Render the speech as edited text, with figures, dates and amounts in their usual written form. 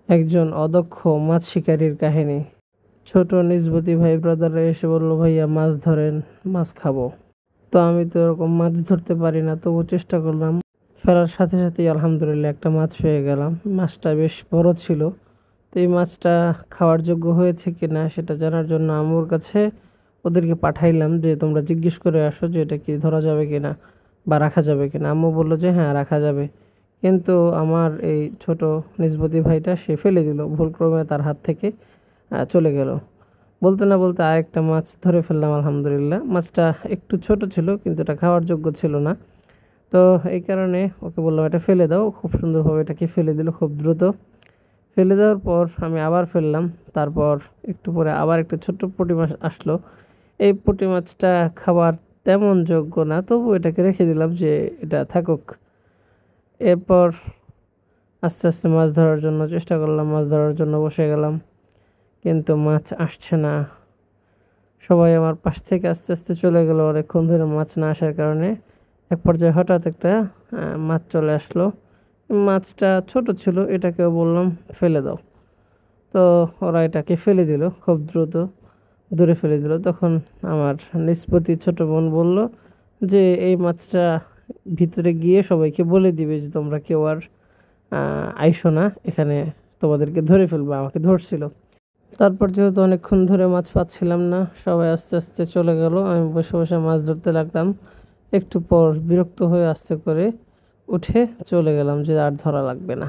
একজন অদক্ষ মাছ শিকারীর কাহিনী। ছোট নিসবতি ভাই ব্রাদাররা এসে বলল, ভাইয়া মাছ ধরেন, মাছ খাবো। তো আমি তো এরকম মাছ ধরতে পারি না, তবু চেষ্টা করলাম। ফেরার সাথে সাথেই আলহামদুলিল্লাহ একটা মাছ পেয়ে গেলাম। মাছটা বেশ বড় ছিল। তো এই মাছটা খাওয়ার যোগ্য হয়েছে কিনা সেটা জানার জন্য আম্মুর কাছে ওদেরকে পাঠাইলাম যে তোমরা জিজ্ঞেস করে আসো যে এটা কি ধরা যাবে কিনা বা রাখা যাবে কিনা। আম্মু বললো যে হ্যাঁ রাখা যাবে। কিন্তু আমার এই ছোট নিসবতি ভাইটা সে ফেলে দিল, ভুলক্রমে তার হাত থেকে চলে গেল। বলতে না বলতে আরেকটা মাছ ধরে ফেললাম আলহামদুলিল্লাহ। মাছটা একটু ছোট ছিল কিন্তু এটা খাওয়ার যোগ্য ছিল না। তো এই কারণে ওকে বললাম এটা ফেলে দাও। খুব সুন্দরভাবে এটাকে ফেলে দিল খুব দ্রুত। ফেলে দেওয়ার পর আমি আবার ফেললাম। তারপর একটু পরে আবার একটা ছোট্ট পুঁটি মাছ আসলো। এই পুঁটি মাছটা খাবার তেমন যোগ্য না, তবু এটাকে রেখে দিলাম যে এটা থাকুক। এরপর আস্তে আস্তে মাছ ধরার জন্য চেষ্টা করলাম, মাছ ধরার জন্য বসে গেলাম, কিন্তু মাছ আসছে না। সবাই আমার পাশ থেকে আস্তে আস্তে চলে গেল অনেকক্ষণ ধরে মাছ না আসার কারণে। এক পর্যায়ে হঠাৎ একটা মাছ চলে আসলো। মাছটা ছোট ছিল, এটাকেও বললাম ফেলে দাও। তো ওরা এটাকে ফেলে দিল খুব দ্রুত, দূরে ফেলে দিল। তখন আমার নিষ্পত্তি ছোট বোন বলল যে এই মাছটা ভিতরে গিয়ে সবাইকে বলে দিবে যে তোমরা কেউ আর আইসো না এখানে, তোমাদেরকে ধরে ফেলবে। আমাকে ধরছিল। তারপর যেহেতু অনেকক্ষণ ধরে মাছ পাচ্ছিলাম না, সবাই আস্তে আস্তে চলে গেল। আমি বসে বসে মাছ ধরতে লাগলাম। একটু পর বিরক্ত হয়ে আস্তে করে উঠে চলে গেলাম যে আর ধরা লাগবে না।